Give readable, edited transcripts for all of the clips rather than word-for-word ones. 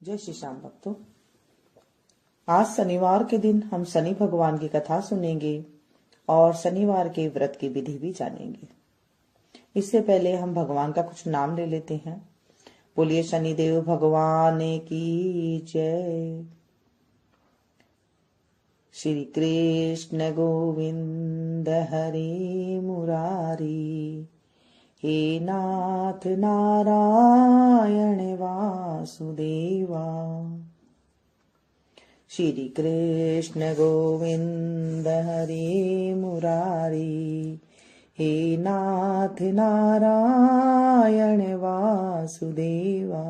जय श्री श्याम भक्तों। आज शनिवार के दिन हम शनि भगवान की कथा सुनेंगे और शनिवार के व्रत की विधि भी जानेंगे। इससे पहले हम भगवान का कुछ नाम ले लेते हैं। बोलिए शनिदेव भगवान की जय। श्री कृष्ण गोविंद हरि मुरारी, हे नाथ नारायण वासुदेवा। श्री कृष्ण गोविंद हरि मुरारी, हे नाथ नारायण वासुदेवा।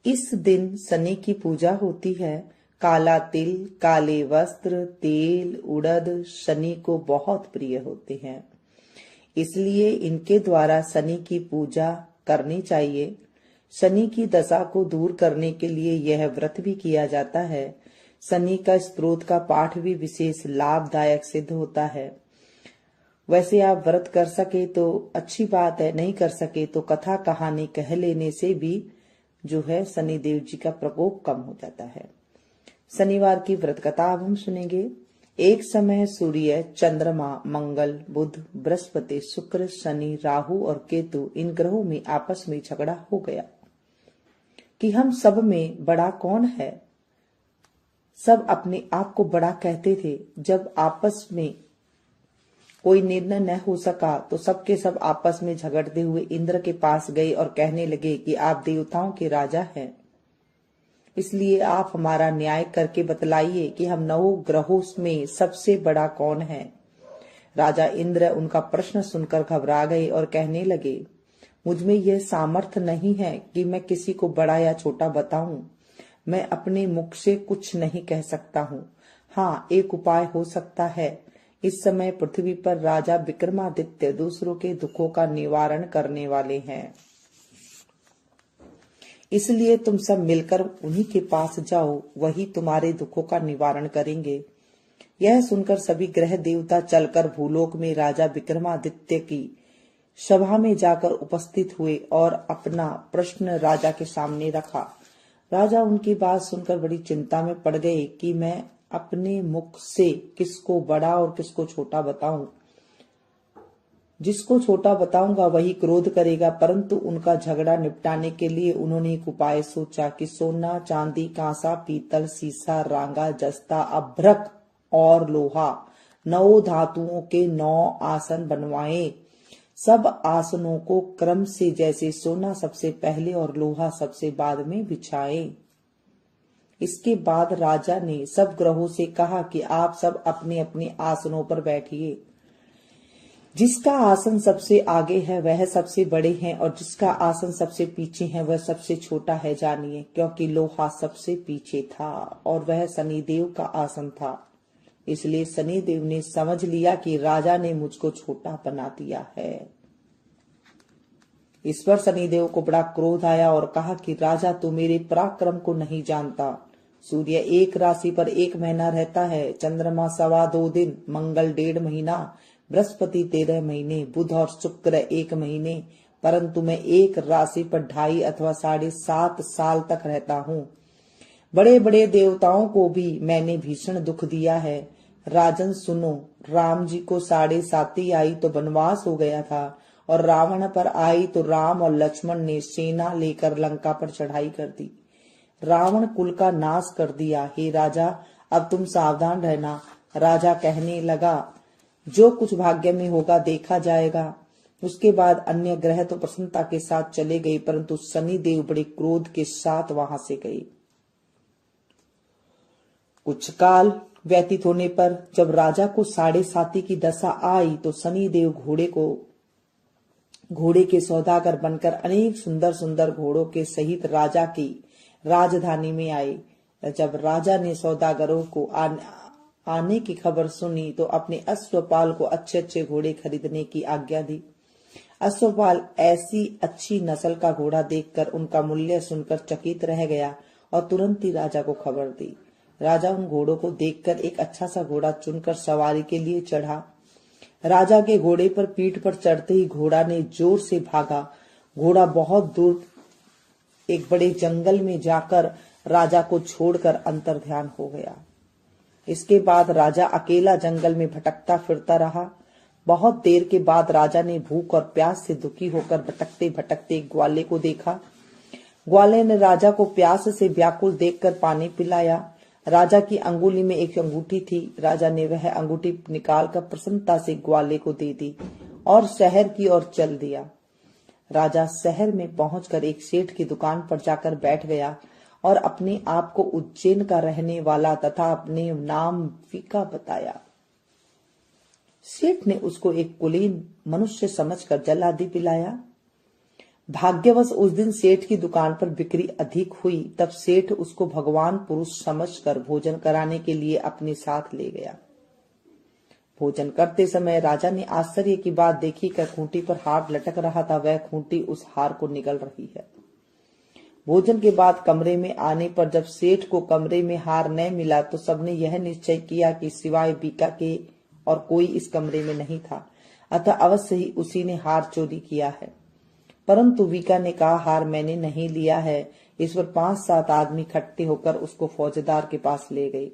इस दिन शनि की पूजा होती है। काला तिल, काले वस्त्र, तेल, उड़द शनि को बहुत प्रिय होते हैं, इसलिए इनके द्वारा शनि की पूजा करनी चाहिए। शनि की दशा को दूर करने के लिए यह व्रत भी किया जाता है। शनि का स्तोत्र का पाठ भी विशेष लाभदायक सिद्ध होता है। वैसे आप व्रत कर सके तो अच्छी बात है, नहीं कर सके तो कथा कहानी कह लेने से भी जो है शनि देव जी का प्रकोप कम हो जाता है। शनिवार की व्रत कथा अब हम सुनेंगे। एक समय सूर्य, चंद्रमा, मंगल, बुध, बृहस्पति, शुक्र, शनि, राहु और केतु इन ग्रहों में आपस में झगड़ा हो गया कि हम सब में बड़ा कौन है। सब अपने आप को बड़ा कहते थे। जब आपस में कोई निर्णय न हो सका तो सबके सब आपस में झगड़ते हुए इंद्र के पास गए और कहने लगे कि आप देवताओं के राजा हैं, इसलिए आप हमारा न्याय करके बतलाइए कि हम 9 ग्रहों में सबसे बड़ा कौन है। राजा इंद्र उनका प्रश्न सुनकर घबरा गए और कहने लगे, मुझमें यह सामर्थ्य नहीं है कि मैं किसी को बड़ा या छोटा बताऊं। मैं अपने मुख से कुछ नहीं कह सकता हूं। हाँ, एक उपाय हो सकता है। इस समय पृथ्वी पर राजा विक्रमादित्य दूसरों के दुखों का निवारण करने वाले हैं, इसलिए तुम सब मिलकर उन्हीं के पास जाओ, वही तुम्हारे दुखों का निवारण करेंगे। यह सुनकर सभी ग्रह देवता चलकर भूलोक में राजा विक्रमादित्य की सभा में जाकर उपस्थित हुए और अपना प्रश्न राजा के सामने रखा। राजा उनकी बात सुनकर बड़ी चिंता में पड़ गए कि मैं अपने मुख से किसको बड़ा और किसको छोटा बताऊं। जिसको छोटा बताऊंगा वही क्रोध करेगा, परंतु उनका झगड़ा निपटाने के लिए उन्होंने एक उपाय सोचा कि सोना, चांदी, कांसा, पीतल, सीसा, रांगा, जस्ता, अभ्रक और लोहा 9 धातुओं के 9 आसन बनवाए। सब आसनों को क्रम से जैसे सोना सबसे पहले और लोहा सबसे बाद में बिछाए। इसके बाद राजा ने सब ग्रहों से कहा कि आप सब अपने अपने आसनों पर बैठिए। जिसका आसन सबसे आगे है वह सबसे बड़े हैं और जिसका आसन सबसे पीछे है वह सबसे छोटा है, जानिए। क्योंकि लोहा सबसे पीछे था और वह शनिदेव का आसन था, इसलिए शनिदेव ने समझ लिया कि राजा ने मुझको छोटा बना दिया है। इस पर शनिदेव को बड़ा क्रोध आया और कहा कि राजा तू मेरे पराक्रम को नहीं जानता। सूर्य एक राशि पर 1 महीना रहता है, चंद्रमा 2.25 दिन, मंगल 1.5 महीना, बृहस्पति 13 महीने, बुध और शुक्र 1 महीने, परंतु मैं एक राशि पर 2.5 अथवा 7.5 साल तक रहता हूँ। बड़े बड़े देवताओं को भी मैंने भीषण दुख दिया है। राजन सुनो, राम जी को 7.5 आई तो वनवास हो गया था और रावण पर आई तो राम और लक्ष्मण ने सेना लेकर लंका पर चढ़ाई कर दी, रावण कुल का नाश कर दिया। हे राजा, अब तुम सावधान रहना। राजा कहने लगा, जो कुछ भाग्य में होगा देखा जाएगा। उसके बाद अन्य ग्रह तो प्रसन्नता के साथ चले गए, परंतु शनिदेव बड़े क्रोध के साथ वहां से गए। कुछ काल व्यतीत होने पर जब राजा को 7.5 की दशा आई तो शनिदेव घोड़े के सौदागर बनकर अनेक सुंदर सुंदर घोड़ों के सहित राजा की राजधानी में आए। जब राजा ने सौदागरों को आने की खबर सुनी तो अपने अश्वपाल को अच्छे अच्छे घोड़े खरीदने की आज्ञा दी। अश्वपाल ऐसी अच्छी नस्ल का घोड़ा देखकर उनका मूल्य सुनकर चकित रह गया और तुरंत ही राजा को खबर दी। राजा उन घोड़ों को देखकर एक अच्छा सा घोड़ा चुनकर सवारी के लिए चढ़ा। राजा के घोड़े पर पीठ पर चढ़ते ही घोड़ा ने जोर से भागा। घोड़ा बहुत दूर एक बड़े जंगल में जाकर राजा को छोड़कर अंतर्ध्यान हो गया। इसके बाद राजा अकेला जंगल में भटकता फिरता रहा। बहुत देर के बाद राजा ने भूख और प्यास से दुखी होकर भटकते भटकते एक ग्वाले को देखा। ग्वाले ने राजा को प्यास से व्याकुल देखकर पानी पिलाया। राजा की अंगुली में एक अंगूठी थी। राजा ने वह अंगूठी निकालकर प्रसन्नता से ग्वाले को दे दी और शहर की ओर चल दिया। राजा शहर में पहुंचकर एक सेठ की दुकान पर जाकर बैठ गया और अपने आप को उज्जैन का रहने वाला तथा अपने नाम वीका बताया। सेठ ने उसको एक कुलीन मनुष्य समझकर जल आदि पिलाया। भाग्यवश उस दिन सेठ की दुकान पर बिक्री अधिक हुई। तब सेठ उसको भगवान पुरुष समझकर भोजन कराने के लिए अपने साथ ले गया। भोजन करते समय राजा ने आश्चर्य की बात देखी कि खूंटी पर हार लटक रहा था, वह खूंटी उस हार को निगल रही है। भोजन के बाद कमरे में आने पर जब सेठ को कमरे में हार न मिला तो सबने यह निश्चय किया कि सिवाय बीका के और कोई इस कमरे में नहीं था, अतः अवश्य ही उसी ने हार चोरी किया है। परंतु वीका ने कहा, हार मैंने नहीं लिया है। इस पर 5-7 आदमी इकट्ठे होकर उसको फौजदार के पास ले गए।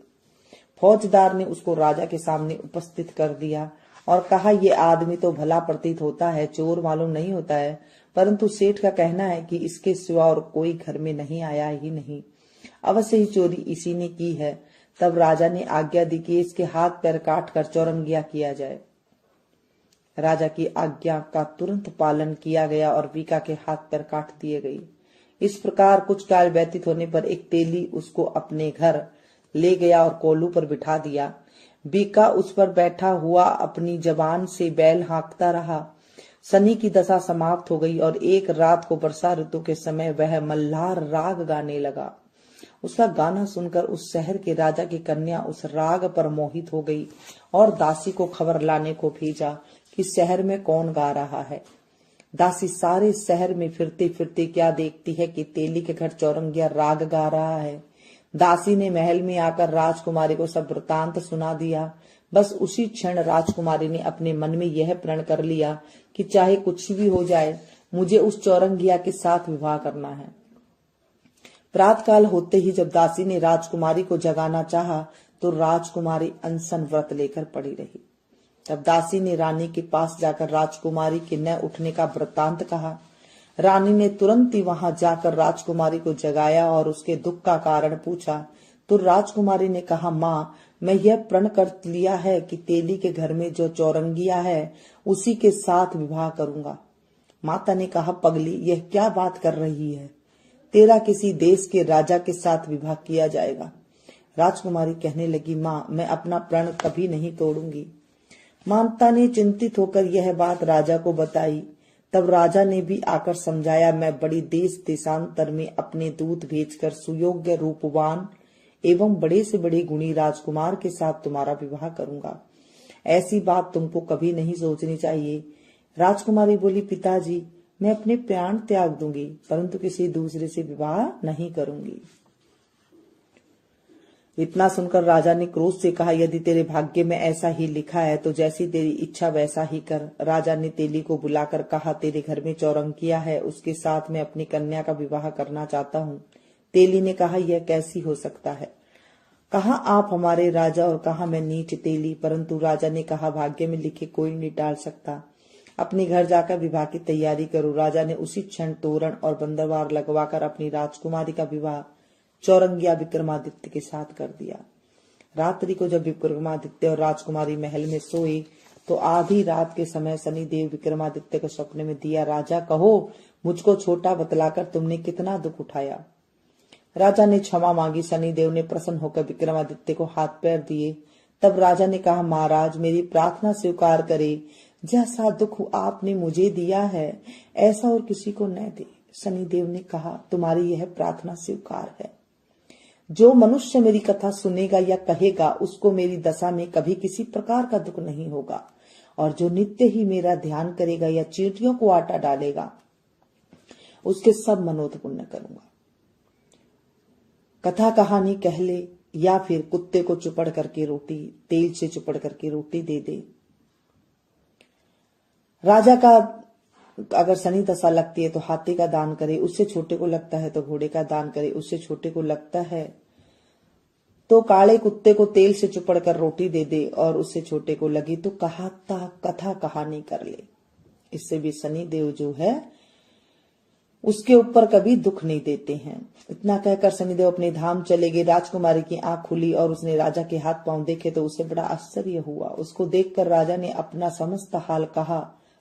फौजदार ने उसको राजा के सामने उपस्थित कर दिया और कहा, ये आदमी तो भला प्रतीत होता है, चोर मालूम नहीं होता है, परंतु सेठ का कहना है कि इसके सिवा और कोई घर में नहीं आया ही नहीं, अवश्य ही चोरी इसी ने की है। तब राजा ने आज्ञा दी कि इसके हाथ पैर काट कर चौरंगिया किया जाए। राजा की आज्ञा का तुरंत पालन किया गया और वीका के हाथ पैर काट दिए गए। इस प्रकार कुछ काल व्यतीत होने पर एक तेली उसको अपने घर ले गया और कोल्हू पर बिठा दिया। वीका उस पर बैठा हुआ अपनी जबान से बैल हाँकता रहा। शनि की दशा समाप्त हो गई और एक रात को वर्षा ऋतु के समय वह मल्हार राग गाने लगा। उसका गाना सुनकर उस शहर के राजा की कन्या उस राग पर मोहित हो गई और दासी को खबर लाने को भेजा कि शहर में कौन गा रहा है। दासी सारे शहर में फिरते फिरते क्या देखती है कि तेली के घर चौरंगिया राग गा रहा है। दासी ने महल में आकर राजकुमारी को सब वृतांत सुना दिया। बस उसी क्षण राजकुमारी ने अपने मन में यह प्रण कर लिया कि चाहे कुछ भी हो जाए, मुझे उस चौरंगिया के साथ विवाह करना है। प्रातःकाल होते ही जब दासी ने राजकुमारी को जगाना चाहा तो राजकुमारी अनशन व्रत लेकर पड़ी रही। तब दासी ने रानी के पास जाकर राजकुमारी के न उठने का वृत्तांत कहा। रानी ने तुरंत ही वहां जाकर राजकुमारी को जगाया और उसके दुख का कारण पूछा तो राजकुमारी ने कहा, माँ, मैं यह प्रण कर लिया है कि तेली के घर में जो चौरंगिया है उसी के साथ विवाह करूंगा। माता ने कहा, पगली, यह क्या बात कर रही है? तेरा किसी देश के राजा के साथ विवाह किया जाएगा। राजकुमारी कहने लगी, माँ, मैं अपना प्रण कभी नहीं तोड़ूंगी। माता ने चिंतित होकर यह बात राजा को बताई। तब राजा ने भी आकर समझाया, मैं बड़ी देश देशांतर में अपने दूत भेजकर सुयोग्य रूपवान एवं बड़े से बड़े गुणी राजकुमार के साथ तुम्हारा विवाह करूंगा। ऐसी बात तुमको कभी नहीं सोचनी चाहिए। राजकुमारी बोली, पिताजी, मैं अपने प्राण त्याग दूंगी, परंतु किसी दूसरे से विवाह नहीं करूंगी। इतना सुनकर राजा ने क्रोध से कहा, यदि तेरे भाग्य में ऐसा ही लिखा है तो जैसी तेरी इच्छा वैसा ही कर। राजा ने तेली को बुलाकर कहा, तेरे घर में चौरंगिया है, उसके साथ मैं अपनी कन्या का विवाह करना चाहता हूँ। तेली ने कहा, यह कैसी हो सकता है? कहा आप हमारे राजा और कहा मैं नीच तेली। परंतु राजा ने कहा, भाग्य में लिखे कोई नहीं टाल सकता, अपने घर जाकर विवाह की तैयारी करो। राजा ने उसी क्षण तोरण और बंदरवार लगवाकर अपनी राजकुमारी का विवाह चौरंगिया विक्रमादित्य के साथ कर दिया। रात्रि को जब विक्रमादित्य और राजकुमारी महल में सोए तो आधी रात के समय शनिदेव विक्रमादित्य को सपने में दिया, राजा कहो, मुझको छोटा बतलाकर तुमने कितना दुख उठाया। राजा ने क्षमा मांगी। शनिदेव ने प्रसन्न होकर विक्रमादित्य को हाथ पैर दिए। तब राजा ने कहा, महाराज, मेरी प्रार्थना स्वीकार करे। जैसा दुख आपने मुझे दिया है ऐसा और किसी को न दे। शनिदेव ने कहा, तुम्हारी यह प्रार्थना स्वीकार है। जो मनुष्य मेरी कथा सुनेगा या कहेगा उसको मेरी दशा में कभी किसी प्रकार का दुख नहीं होगा, और जो नित्य ही मेरा ध्यान करेगा या चींटियों को आटा डालेगा उसके सब मनोरथ पूर्ण करूंगा। कथा कहानी कह ले या फिर कुत्ते को चुपड़ करके रोटी, तेल से चुपड़ करके रोटी दे दे। राजा का अगर शनि दशा लगती है तो हाथी का दान करे, उससे छोटे को लगता है तो घोड़े का दान करे, उससे छोटे को लगता है तो काले कुत्ते को तेल से चुपड़ कर रोटी दे दे, और उससे छोटे को लगी तो कथा कहानी कर ले। इससे भी शनि देव जो है उसके ऊपर कभी दुख नहीं देते हैं। इतना कहकर शनिदेव अपने धाम चले गए। राजकुमारी की आंख खुली और उसने राजा के हाथ पांव देखे तो उसे बड़ा आश्चर्य हुआ। उसको देखकर राजा ने अपना समस्त हाल कहा।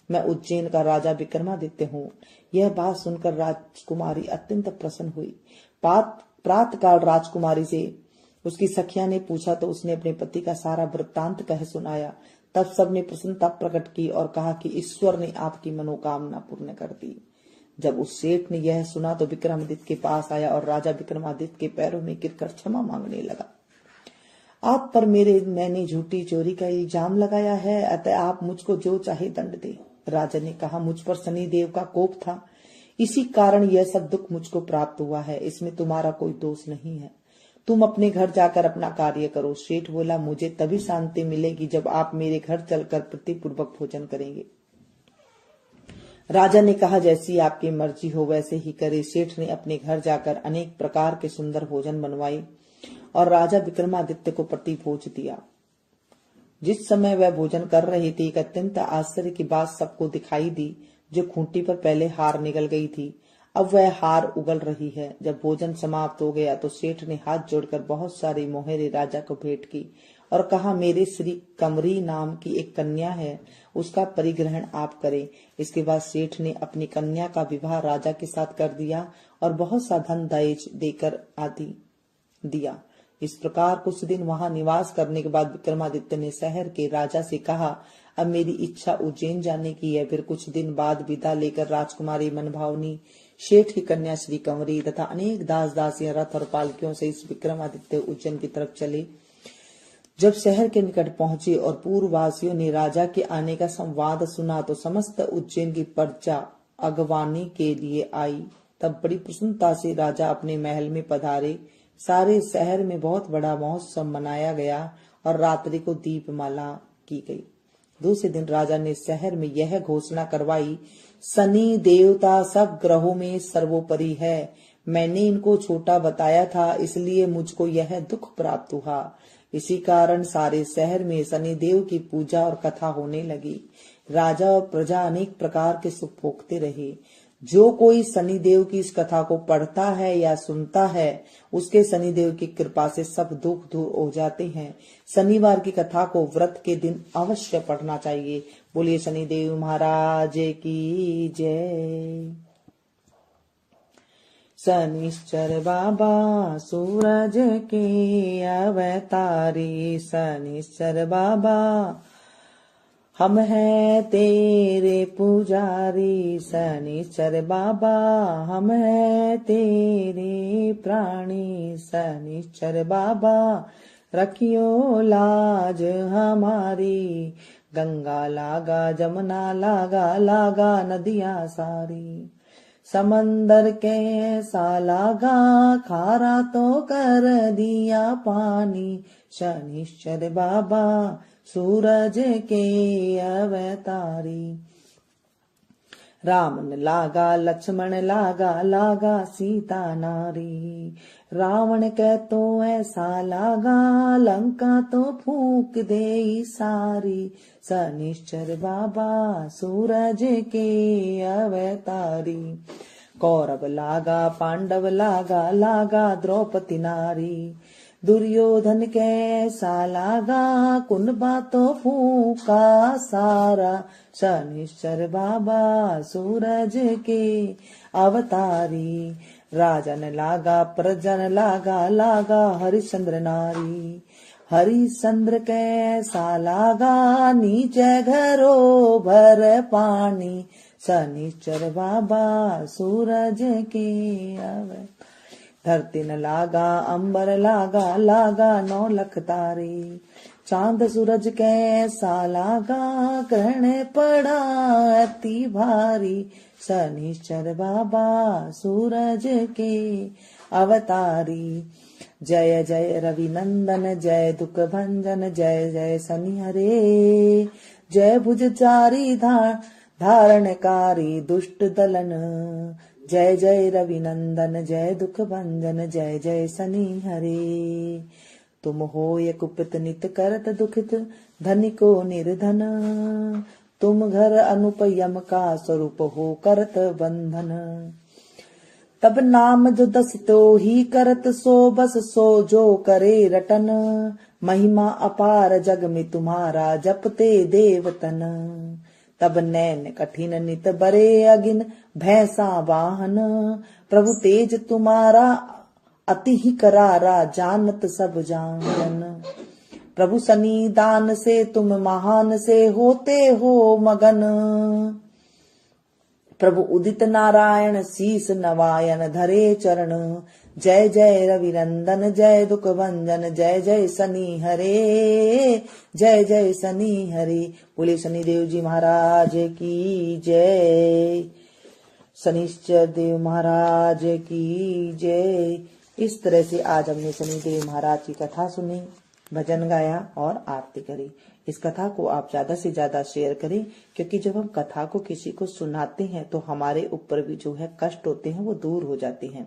मैं उज्जैन का राजा विक्रमादित्य हूँ। यह बात सुनकर राजकुमारी अत्यंत प्रसन्न हुई। प्रातःकाल राजकुमारी से उसकी सखिया ने पूछा तो उसने अपने पति का सारा वृत्तांत कह सुनाया। तब सबने प्रसन्नता प्रकट की और कहा कि ईश्वर ने आपकी मनोकामना पूर्ण कर दी। जब उस सेठ ने यह सुना तो विक्रमादित्य के पास आया और राजा विक्रमादित्य के पैरों में गिरकर क्षमा मांगने लगा। आप पर मैंने झूठी चोरी का इल्जाम लगाया है, अतः आप मुझको जो चाहे दंड दे। राजा ने कहा, मुझ पर शनिदेव का कोप था, इसी कारण यह सब दुख मुझको प्राप्त हुआ है। इसमें तुम्हारा कोई दोष नहीं है। तुम अपने घर जाकर अपना कार्य करो। सेठ बोला, मुझे तभी शांति मिलेगी जब आप मेरे घर चलकर प्रीतिपूर्वक भोजन करेंगे। राजा ने कहा, जैसी आपकी मर्जी हो वैसे ही करे। सेठ ने अपने घर जाकर अनेक प्रकार के सुंदर भोजन बनवाए और राजा विक्रमादित्य को प्रतिभोज दिया। जिस समय वह भोजन कर रहे थे, एक अत्यंत आश्चर्य की बात सबको दिखाई दी। जो खूंटी पर पहले हार निकल गई थी, अब वह हार उगल रही है। जब भोजन समाप्त हो गया तो सेठ ने हाथ जोड़कर बहुत सारी मोहरे राजा को भेंट की और कहा, मेरे श्री कंवरी नाम की एक कन्या है, उसका परिग्रहण आप करें। इसके बाद सेठ ने अपनी कन्या का विवाह राजा के साथ कर दिया और बहुत सा धन दहेज देकर आदि दिया। इस प्रकार कुछ दिन वहां निवास करने के बाद विक्रमादित्य ने शहर के राजा से कहा, अब मेरी इच्छा उज्जैन जाने की है। फिर कुछ दिन बाद विदा लेकर राजकुमारी मनभावनी, शेठ की कन्या श्री कंवरी तथा अनेक दास दासियां रथ और पालकियों से इस विक्रमादित्य उज्जैन की तरफ चले। जब शहर के निकट पहुंचे और पूर्ववासियों ने राजा के आने का संवाद सुना तो समस्त उज्जैन की प्रजा अगवानी के लिए आई। तब बड़ी प्रसन्नता से राजा अपने महल में पधारे। सारे शहर में बहुत बड़ा महोत्सव मनाया गया और रात्रि को दीपमाला की गई। दूसरे दिन राजा ने शहर में यह घोषणा करवाई, शनि देवता सब ग्रहों में सर्वोपरि है। मैंने इनको छोटा बताया था, इसलिए मुझको यह दुख प्राप्त हुआ। इसी कारण सारे शहर में शनि देव की पूजा और कथा होने लगी। राजा और प्रजा अनेक प्रकार के सुख भोगते रहे। जो कोई शनिदेव की इस कथा को पढ़ता है या सुनता है, उसके शनिदेव की कृपा से सब दुख दूर हो जाते हैं। शनिवार की कथा को व्रत के दिन अवश्य पढ़ना चाहिए। बोलिए शनिदेव महाराज की जय। शनिश्चर बाबा सूरज के अवतारी, शनिश्चर बाबा हम हैं तेरे पुजारी। शनिश्चर बाबा हम हैं तेरे प्राणी। शनिश्चर बाबा रखियो लाज हमारी। गंगा लागा जमुना लागा, लागा नदियां सारी। समंदर कैसा लागा, खारा तो कर दिया पानी। शनिश्चर बाबा सूरज के अवतारी। राम लागा लक्ष्मण लागा, लागा सीता नारी। रावण के तो ऐसा लागा, लंका तो फूंक दे सारी। शनिश्चर बाबा सूरज के अवतारी। कौरव लागा पांडव लागा, लागा द्रौपदी नारी। दुर्योधन कैसा लागा, कुनबा तो फूका सारा। शनिश्चर बाबा सूरज के अवतारी। राजन लागा प्रजन लागा, लागा हरिश्चंद्र नारी। हरिश्चंद्र कैसा लागा, नीचे घरो भर पानी। शनिश्चर बाबा सूरज के अवतारी। धरती न लागा अंबर लागा, लागा 9 लख तारे। चांद सूरज कैसा लागा, ग्रहण पड़ा अति भारी। शनिश्चर बाबा सूरज के अवतारी। जय जय रवि नंदन, जय दुख भंजन, जय जय शनि हरे। जय भुजचारी धारणकारी दुष्ट दलन। जय जय रविनंदन जय दुख भंजन जय जय शनि हरे। तुम होय कुपित नित करत दुखित धनिको निर्धन। तुम घर अनुप यम का स्वरूप हो करत बंधन। तब नाम जो दस तो ही करत सो बस सो जो करे रटन। महिमा अपार जग में तुम्हारा जपते देवतन। तब नैन कठिन नित बरे अगिन भैंसा वाहन। प्रभु तेज तुम्हारा अति ही करारा जानत सब जानन। प्रभु सन्निधान से तुम महान से होते हो मगन। प्रभु उदित नारायण शीस नवायन धरे चरण। जय जय रविनंदन जय दुख भंजन जय जय शनि हरे। जय जय शनि हरे। बोले शनिदेव जी महाराज की जय। शनिश्चर देव महाराज की जय। इस तरह से आज हमने शनिदेव महाराज की कथा सुनी, भजन गाया और आरती करी। इस कथा को आप ज्यादा से ज्यादा शेयर करें, क्योंकि जब हम कथा को किसी को सुनाते हैं तो हमारे ऊपर भी जो है कष्ट होते हैं वो दूर हो जाते हैं।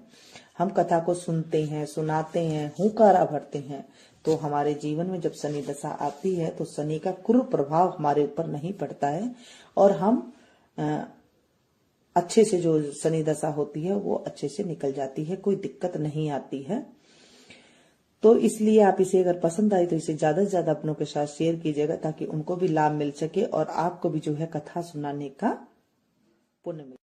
हम कथा को सुनते हैं, सुनाते हैं, हुंकारा भरते हैं, तो हमारे जीवन में जब शनि दशा आती है तो शनि का क्रूर प्रभाव हमारे ऊपर नहीं पड़ता है और हम अच्छे से, जो शनि दशा होती है वो अच्छे से निकल जाती है, कोई दिक्कत नहीं आती है। तो इसलिए आप इसे अगर पसंद आई तो इसे ज्यादा से ज्यादा अपनों के साथ शेयर कीजिएगा, ताकि उनको भी लाभ मिल सके और आपको भी जो है कथा सुनाने का पुण्य मिले।